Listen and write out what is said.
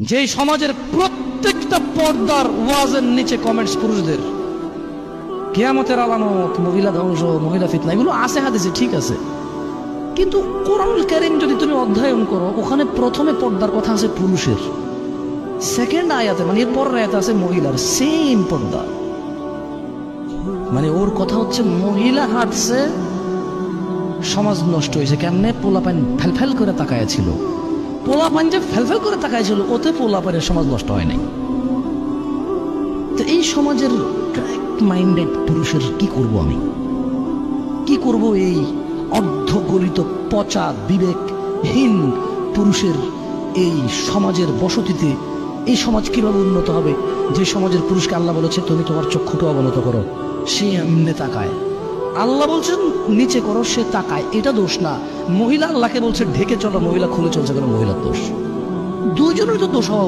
যে সমাজের প্রত্যেকটা পর্দার ওয়াজের নিচে কমেন্টস পুরুষদের, কিয়ামতের আলামত, মহিলা ধ্বংস, মহিলা ফিতনা, এগুলো আছে হাদিসে, ঠিক আছে, কিন্তু কোরআনুল কারীম যদি তুমি অধ্যয়ন করো, ওখানে প্রথমে পর্দার কথা আছে পুরুষের, সেকেন্ড আয়াতে মানে এর পরের আয়াতে আছে মহিলার, সেম পর্দা। মানে ওর কথা হচ্ছে মহিলা হাঁটছে, সমাজ নষ্ট হয়েছে কেমনে? পোলাপান ফেলফেল করে তাকায় ছিল, পোলাপান যে ফেলফেল করে তাকায় ছিল, ওতে পোলাপানের সমাজ নষ্ট হয় নাই। তো এই সমাজের ক্র্যাক মাইন্ডেড পুরুষের কি করব আমি? কি করব এই অর্ধগলিত পচা বিবেকহীন পুরুষের এই সমাজের বসতিতে? এই সমাজ কিভাবে উন্নত হবে যে সমাজের পুরুষকে আল্লাহ বলেছে তুমি তোমার চক্ষুকে অবনত করো, সে এমনি তাকায়। আল্লাহ বলছেন নিচে করো, সে তাকায়, এটা দোষ না। মহিলা আল্লাহকে বলছে ঢেকে চলো, মহিলা খুলে চলছে, কেন? মহিলার দোষ। দুইজনের তো দোষ হওয়া